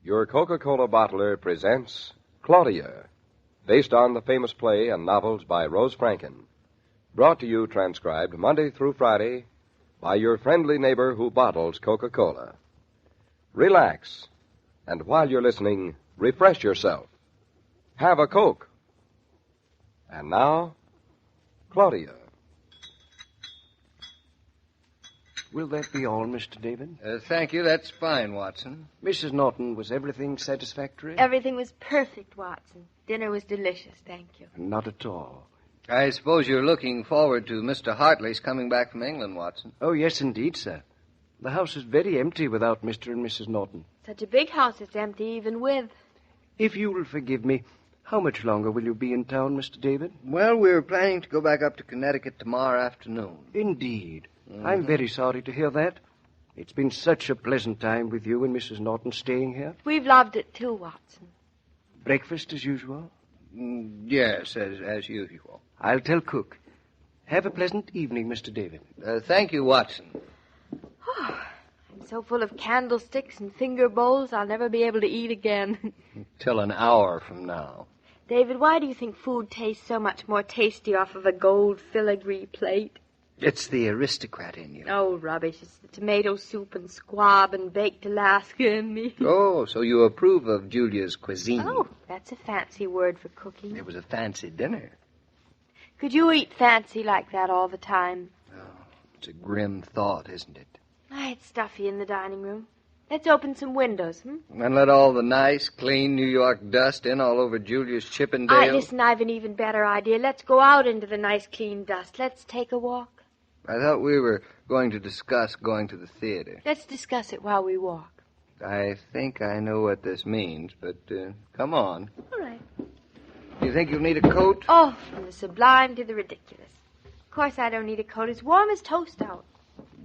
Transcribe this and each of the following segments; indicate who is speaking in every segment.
Speaker 1: Your Coca-Cola bottler presents Claudia, based on the famous play and novels by Rose Franken. Brought to you, transcribed Monday through Friday, by your friendly neighbor who bottles Coca-Cola. Relax, and while you're listening, refresh yourself. Have a Coke. And now, Claudia.
Speaker 2: Will that be all, Mr. David?
Speaker 3: Thank you. That's fine, Watson.
Speaker 2: Mrs. Naughton, was everything satisfactory?
Speaker 4: Everything was perfect, Watson. Dinner was delicious, thank you.
Speaker 2: Not at all.
Speaker 3: I suppose you're looking forward to Mr. Hartley's coming back from England, Watson.
Speaker 2: Oh, yes, indeed, sir. The house is very empty without Mr. and Mrs. Naughton.
Speaker 4: Such a big house, it's empty even with.
Speaker 2: If you will forgive me, how much longer will you be in town, Mr. David?
Speaker 3: Well, we're planning to go back up to Connecticut tomorrow afternoon.
Speaker 2: Indeed. I'm very sorry to hear that. It's been such a pleasant time with you and Mrs. Naughton staying here.
Speaker 4: We've loved it too, Watson.
Speaker 2: Breakfast as usual?
Speaker 3: Yes, as usual.
Speaker 2: I'll tell cook. Have a pleasant evening, Mr. David.
Speaker 3: Thank you, Watson.
Speaker 4: I'm so full of candlesticks and finger bowls, I'll never be able to eat again.
Speaker 3: Till an hour from now.
Speaker 4: David, why do you think food tastes so much more tasty off of a gold filigree plate?
Speaker 3: It's the aristocrat in you.
Speaker 4: Oh, rubbish. It's the tomato soup and squab and baked Alaska and me.
Speaker 3: Oh, so you approve of Julia's cuisine.
Speaker 4: Oh, that's a fancy word for cooking.
Speaker 3: It was a fancy dinner.
Speaker 4: Could you eat fancy like that all the time?
Speaker 3: Oh, it's a grim thought, isn't it?
Speaker 4: It's stuffy in the dining room. Let's open some windows,
Speaker 3: And let all the nice, clean New York dust in all over Julia's Chippendale.
Speaker 4: Listen, I've an even better idea. Let's go out into the nice, clean dust. Let's take a walk.
Speaker 3: I thought we were going to discuss going to the theater.
Speaker 4: Let's discuss it while we walk.
Speaker 3: I think I know what this means, but come on.
Speaker 4: All right.
Speaker 3: Do you think you'll need a coat?
Speaker 4: Oh, from the sublime to the ridiculous. Of course I don't need a coat. It's warm as toast out.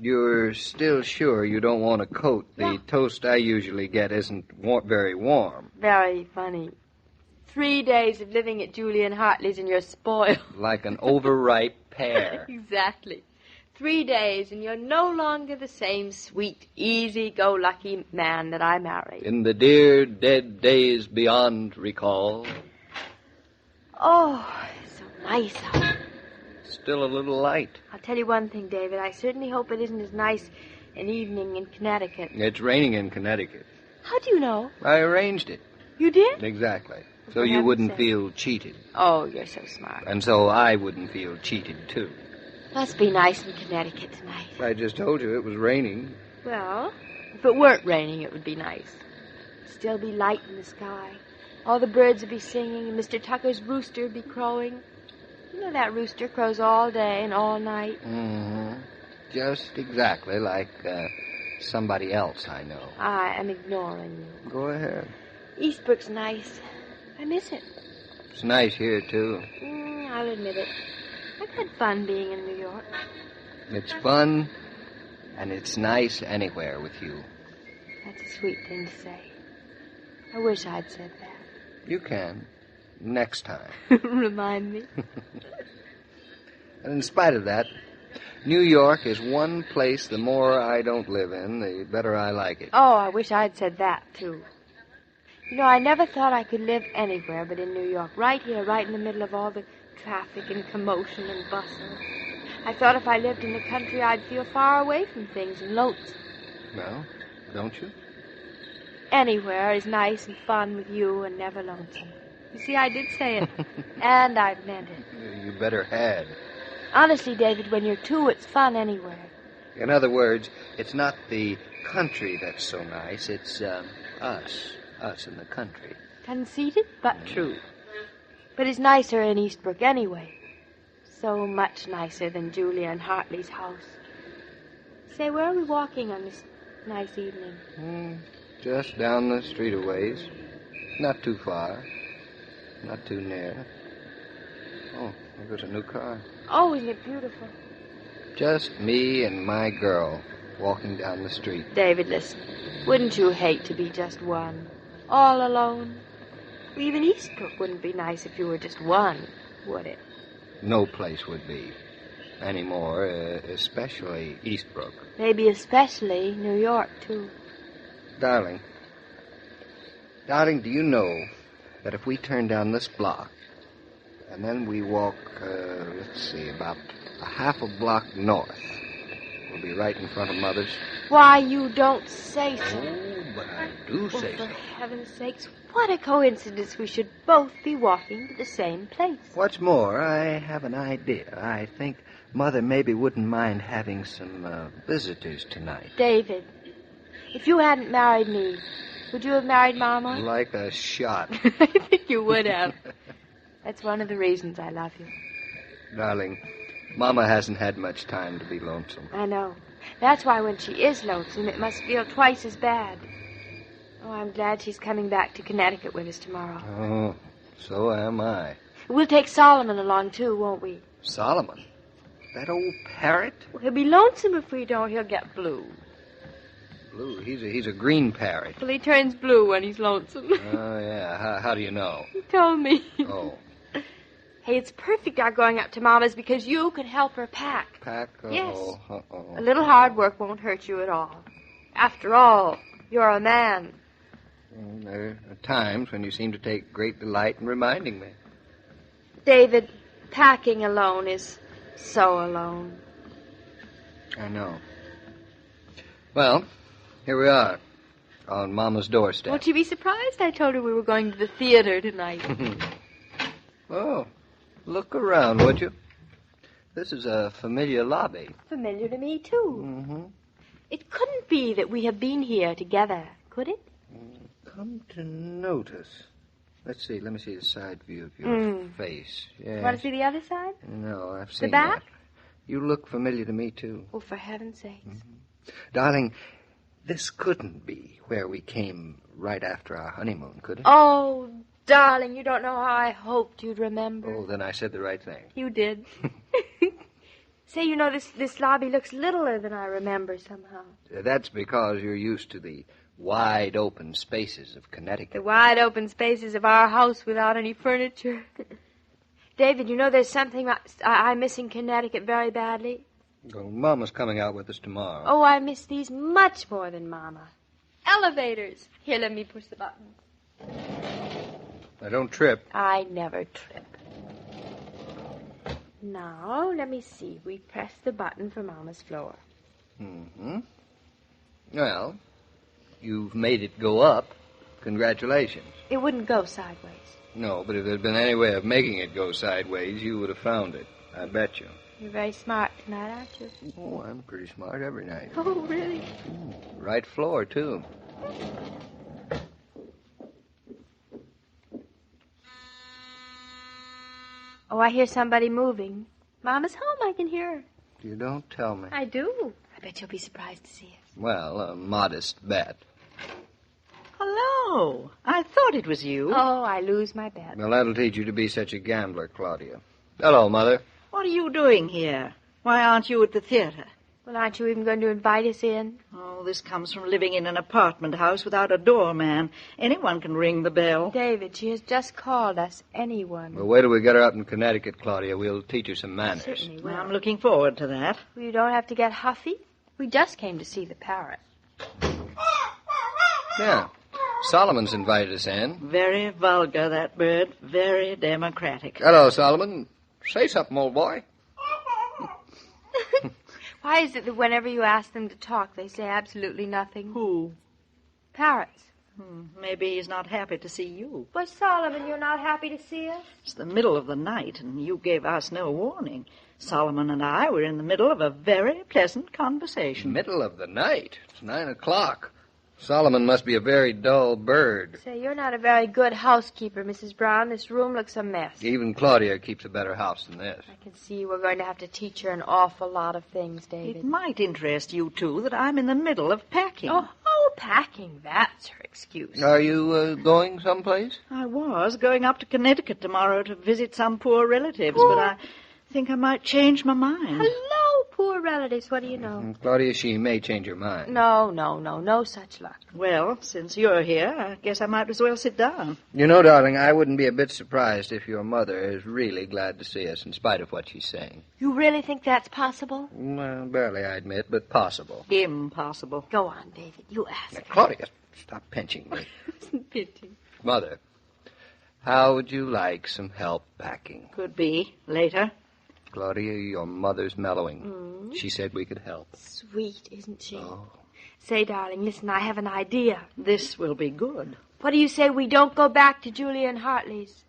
Speaker 3: You're still sure you don't want a coat? The toast I usually get isn't very warm.
Speaker 4: Very funny. 3 days of living at Julia Hartley's and you're spoiled.
Speaker 3: Like an overripe pear.
Speaker 4: Exactly. 3 days and you're no longer the same sweet, easy-go-lucky man that I married.
Speaker 3: In the dear dead days beyond recall.
Speaker 4: Oh, it's so nice out.
Speaker 3: Still a little light.
Speaker 4: I'll tell you one thing, David. I certainly hope it isn't as nice an evening in Connecticut.
Speaker 3: It's raining in Connecticut.
Speaker 4: How do you know?
Speaker 3: I arranged it.
Speaker 4: You did?
Speaker 3: Exactly. So
Speaker 4: For
Speaker 3: you
Speaker 4: heaven's
Speaker 3: wouldn't
Speaker 4: sake.
Speaker 3: feel cheated.
Speaker 4: Oh, you're so smart.
Speaker 3: And so I wouldn't feel cheated, too.
Speaker 4: Must be nice in Connecticut tonight.
Speaker 3: I just told you it was raining.
Speaker 4: Well, if it weren't raining, it would be nice. It'd still be light in the sky. All the birds would be singing, and Mr. Tucker's rooster would be crowing. You know that rooster crows all day and all night.
Speaker 3: Just exactly like somebody else I know.
Speaker 4: I'm ignoring you.
Speaker 3: Go ahead.
Speaker 4: Eastbrook's nice. I miss it.
Speaker 3: It's nice here, too.
Speaker 4: I'll admit it. I've had fun being in New York.
Speaker 3: It's fun, and it's nice anywhere with you.
Speaker 4: That's a sweet thing to say. I wish I'd said that.
Speaker 3: You can. Next time.
Speaker 4: Remind me.
Speaker 3: And in spite of that, New York is one place the more I don't live in, the better I like it.
Speaker 4: Oh, I wish I'd said that, too. You know, I never thought I could live anywhere but in New York. Right here, right in the middle of all the traffic and commotion and bustle. I thought if I lived in the country, I'd feel far away from things and lonesome.
Speaker 3: Well, don't you?
Speaker 4: Anywhere is nice and fun with you and never lonesome. You see, I did say it. And I meant it.
Speaker 3: You better had.
Speaker 4: Honestly, David, when you're two, it's fun anywhere.
Speaker 3: In other words, it's not the country that's so nice. It's us in the country.
Speaker 4: Conceited, but true. But it's nicer in Eastbrook anyway. So much nicer than Julia and Hartley's house. Say, where are we walking on this nice evening?
Speaker 3: Just down the street a ways. Not too far. Not too near. Oh, there goes a new car.
Speaker 4: Oh, isn't it beautiful?
Speaker 3: Just me and my girl walking down the street.
Speaker 4: David, listen. Wouldn't you hate to be just one? All alone? Even Eastbrook wouldn't be nice if you were just one, would it?
Speaker 3: No place would be. Anymore, especially Eastbrook.
Speaker 4: Maybe especially New York, too.
Speaker 3: Darling, Darling, do you know that if we turn down this block and then we walk, about a half a block north, we'll be right in front of Mother's?
Speaker 4: Why, you don't say so.
Speaker 3: Oh, but I do say
Speaker 4: For
Speaker 3: so.
Speaker 4: heaven's sakes, what a coincidence we should both be walking to the same place.
Speaker 3: What's more, I have an idea. I think Mother maybe wouldn't mind having some visitors tonight.
Speaker 4: David, if you hadn't married me, would you have married Mama?
Speaker 3: Like a shot.
Speaker 4: I think you would have. That's one of the reasons I love you.
Speaker 3: Darling, Mama hasn't had much time to be lonesome.
Speaker 4: I know. That's why when she is lonesome, it must feel twice as bad. Oh, I'm glad she's coming back to Connecticut with us tomorrow.
Speaker 3: Oh, so am I.
Speaker 4: We'll take Solomon along, too, won't we?
Speaker 3: Solomon? That old parrot?
Speaker 4: Well, he'll be lonesome if we don't. He'll get blue.
Speaker 3: Blue? He's a green parrot.
Speaker 4: Well, he turns blue when he's lonesome.
Speaker 3: Oh, yeah. How do you know?
Speaker 4: He told me.
Speaker 3: Oh.
Speaker 4: Hey, it's perfect our going up to Mama's because you could help her pack.
Speaker 3: Pack? Uh-oh.
Speaker 4: Yes.
Speaker 3: Uh-oh.
Speaker 4: A little hard work won't hurt you at all. After all, you're a man.
Speaker 3: Well, there are times when you seem to take great delight in reminding me.
Speaker 4: David, packing alone is so alone.
Speaker 3: I know. Well, here we are, on Mama's doorstep.
Speaker 4: Won't you be surprised? I told her we were going to the theater tonight.
Speaker 3: Oh, look around, would you? This is a familiar lobby.
Speaker 4: Familiar to me, too.
Speaker 3: Mm-hmm.
Speaker 4: It couldn't be that we have been here together, could it?
Speaker 3: Come to notice. Let me see the side view of your face. Yes.
Speaker 4: Want to see the other side?
Speaker 3: No, I've seen
Speaker 4: back?
Speaker 3: that. You look familiar to me, too.
Speaker 4: Oh, for heaven's sakes.
Speaker 3: Darling, this couldn't be where we came right after our honeymoon, could it?
Speaker 4: Oh, darling, you don't know how I hoped you'd remember.
Speaker 3: Oh, then I said the right thing.
Speaker 4: You did. Say, you know, this lobby looks littler than I remember somehow.
Speaker 3: That's because you're used to the wide open spaces of Connecticut.
Speaker 4: The wide open spaces of our house without any furniture. David, you know there's something I miss in Connecticut very badly.
Speaker 3: Oh, Mama's coming out with us tomorrow.
Speaker 4: Oh, I miss these much more than Mama. Elevators. Here, let me push the button.
Speaker 3: Now, don't trip.
Speaker 4: I never trip. Now, let me see. We press the button for Mama's floor.
Speaker 3: Mm-hmm. Well, you've made it go up. Congratulations.
Speaker 4: It wouldn't go sideways.
Speaker 3: No, but if there'd been any way of making it go sideways, you would have found it. I bet you.
Speaker 4: You're very smart tonight, aren't you?
Speaker 3: Oh, I'm pretty smart every night.
Speaker 4: Oh, really?
Speaker 3: Right floor, too.
Speaker 4: Oh, I hear somebody moving. Mama's home, I can hear her.
Speaker 3: You don't tell me.
Speaker 4: I do. I bet you'll be surprised to see us.
Speaker 3: Well, a modest bet.
Speaker 5: Hello. I thought it was you.
Speaker 4: Oh, I lose my bet.
Speaker 3: Well, that'll teach you to be such a gambler, Claudia. Hello, Mother.
Speaker 5: What are you doing here? Why aren't you at the theater?
Speaker 4: Well, aren't you even going to invite us in?
Speaker 5: Oh, this comes from living in an apartment house without a doorman. Anyone can ring the bell.
Speaker 4: David, she has just called us. Anyone.
Speaker 3: Well, wait till we get her up in Connecticut, Claudia. We'll teach her some manners.
Speaker 4: Certainly will.
Speaker 5: I'm looking forward to that.
Speaker 4: Well, you don't have to get huffy. We just came to see the parrot.
Speaker 3: Yeah. Solomon's invited us in.
Speaker 5: Very vulgar, that bird. Very democratic.
Speaker 3: Hello, Solomon. Say something, old boy.
Speaker 4: Why is it that whenever you ask them to talk, they say absolutely nothing?
Speaker 5: Who?
Speaker 4: Parrots.
Speaker 5: Maybe he's not happy to see you.
Speaker 4: But, Solomon, you're not happy to see us?
Speaker 5: It's the middle of the night, and you gave us no warning. Solomon and I were in the middle of a very pleasant conversation.
Speaker 3: Middle of the night. It's 9 o'clock. Solomon must be a very dull bird.
Speaker 4: Say, you're not a very good housekeeper, Mrs. Brown. This room looks a mess.
Speaker 3: Even Claudia keeps a better house than this.
Speaker 4: I can see we're going to have to teach her an awful lot of things, David.
Speaker 5: It might interest you, too, that I'm in the middle of packing.
Speaker 4: Oh, packing. That's her excuse.
Speaker 3: Are you going someplace?
Speaker 5: I was going up to Connecticut tomorrow to visit some poor relatives, but I think I might change my mind.
Speaker 4: Hello, poor relatives. What do you know?
Speaker 3: Claudia, she may change her mind.
Speaker 4: No such luck.
Speaker 5: Well, since you're here, I guess I might as well sit down.
Speaker 3: You know, darling, I wouldn't be a bit surprised if your mother is really glad to see us, in spite of what she's saying.
Speaker 4: You really think that's possible?
Speaker 3: Well, barely, I admit, but possible.
Speaker 5: Impossible.
Speaker 4: Go on, David. You ask.
Speaker 3: Now, Claudia, stop pinching me.
Speaker 4: Pitching.
Speaker 3: Mother, how would you like some help packing?
Speaker 5: Could be. Later.
Speaker 3: Claudia, your mother's mellowing. She said we could help.
Speaker 4: Sweet, isn't she?
Speaker 3: Oh.
Speaker 4: Say, darling, listen, I have an idea.
Speaker 5: This will be good.
Speaker 4: What do you say we don't go back to Julia and Hartley's?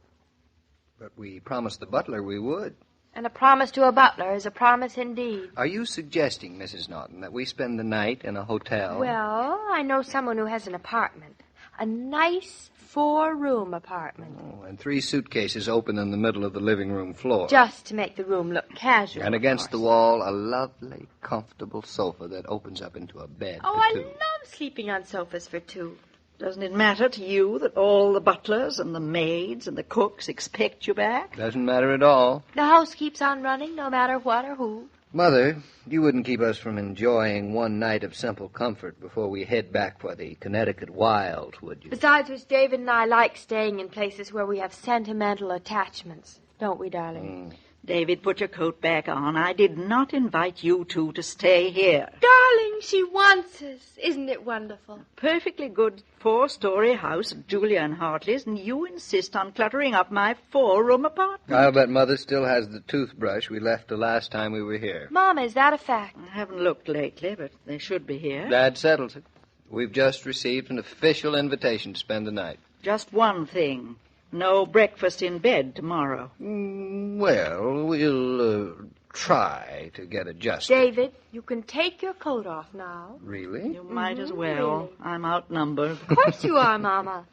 Speaker 3: But we promised the butler we would.
Speaker 4: And a promise to a butler is a promise indeed.
Speaker 3: Are you suggesting, Mrs. Naughton, that we spend the night in a hotel?
Speaker 4: Well, I know someone who has an apartment. A nice 4-room apartment.
Speaker 3: Oh, and 3 suitcases open in the middle of the living room floor.
Speaker 4: Just to make the room look casual.
Speaker 3: And against the wall, a lovely, comfortable sofa that opens up into a bed
Speaker 4: Oh,
Speaker 3: for
Speaker 4: I
Speaker 3: 2.
Speaker 4: love sleeping on sofas for 2.
Speaker 5: Doesn't it matter to you that all the butlers and the maids and the cooks expect you back?
Speaker 3: Doesn't matter at all.
Speaker 4: The house keeps on running no matter what or who.
Speaker 3: Mother, you wouldn't keep us from enjoying one night of simple comfort before we head back for the Connecticut wilds, would you?
Speaker 4: Besides which, David and I like staying in places where we have sentimental attachments. Don't we, darling?
Speaker 5: David, put your coat back on. I did not invite you two to stay here.
Speaker 4: Darling, she wants us. Isn't it wonderful?
Speaker 5: Perfectly good 4-story house at Julia and Hartley's, and you insist on cluttering up my 4-room apartment.
Speaker 3: I'll bet Mother still has the toothbrush we left the last time we were here.
Speaker 4: Mama, is that a fact?
Speaker 5: I haven't looked lately, but they should be here.
Speaker 3: That settles it. We've just received an official invitation to spend the night.
Speaker 5: Just one thing. No breakfast in bed tomorrow.
Speaker 3: Well, we'll try to get adjusted.
Speaker 4: David, you can take your coat off now.
Speaker 3: Really?
Speaker 5: You might as well.
Speaker 4: Really?
Speaker 5: I'm outnumbered.
Speaker 4: Of course you are, Mama.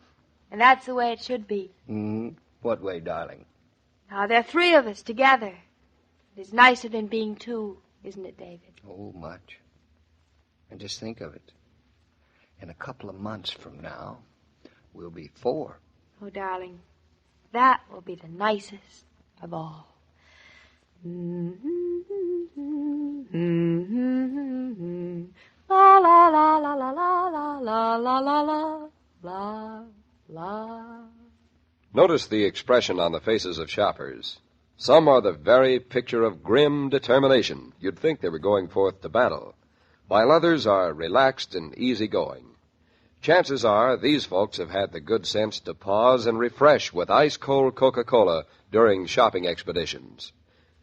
Speaker 4: And that's the way it should be.
Speaker 3: What way, darling?
Speaker 4: Now, there are 3 of us together. It is nicer than being 2, isn't it, David?
Speaker 3: Oh, much. And just think of it. In a couple of months from now, we'll be 4.
Speaker 4: Oh, darling, that will be the nicest of all. La la la la la la la la la la la la.
Speaker 1: Notice the expression on the faces of shoppers. Some are the very picture of grim determination. You'd think they were going forth to battle, while others are relaxed and easygoing. Chances are these folks have had the good sense to pause and refresh with ice-cold Coca-Cola during shopping expeditions.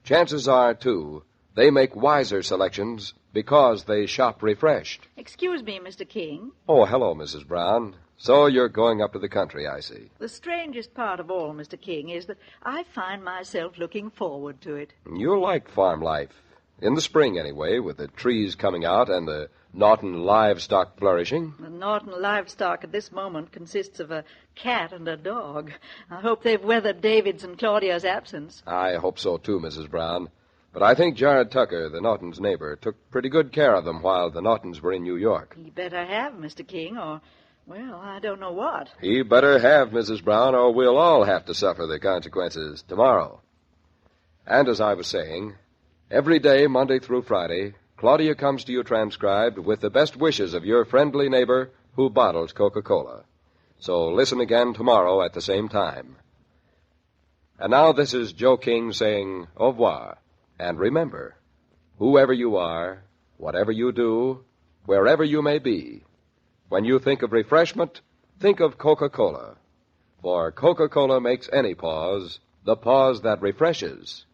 Speaker 1: Chances are, too, they make wiser selections because they shop refreshed.
Speaker 5: Excuse me, Mr. King.
Speaker 1: Oh, hello, Mrs. Brown. So you're going up to the country, I see.
Speaker 5: The strangest part of all, Mr. King, is that I find myself looking forward to it.
Speaker 1: You'll like farm life. In the spring, anyway, with the trees coming out and the Naughton livestock flourishing.
Speaker 5: The Naughton livestock at this moment consists of a cat and a dog. I hope they've weathered David's and Claudia's absence.
Speaker 1: I hope so, too, Mrs. Brown. But I think Jared Tucker, the Naughtons' neighbor, took pretty good care of them while the Naughtons were in New York.
Speaker 5: He better have, Mr. King, or, well, I don't know what.
Speaker 1: He better have, Mrs. Brown, or we'll all have to suffer the consequences tomorrow. And as I was saying, every day, Monday through Friday, Claudia comes to you transcribed with the best wishes of your friendly neighbor who bottles Coca-Cola. So listen again tomorrow at the same time. And now this is Joe King saying au revoir. And remember, whoever you are, whatever you do, wherever you may be, when you think of refreshment, think of Coca-Cola. For Coca-Cola makes any pause the pause that refreshes.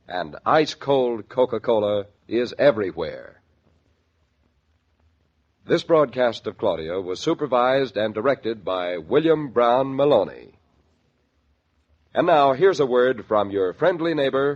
Speaker 1: And ice-cold Coca-Cola is everywhere. This broadcast of Claudia was supervised and directed by William Brown Meloney. And now, here's a word from your friendly neighbor,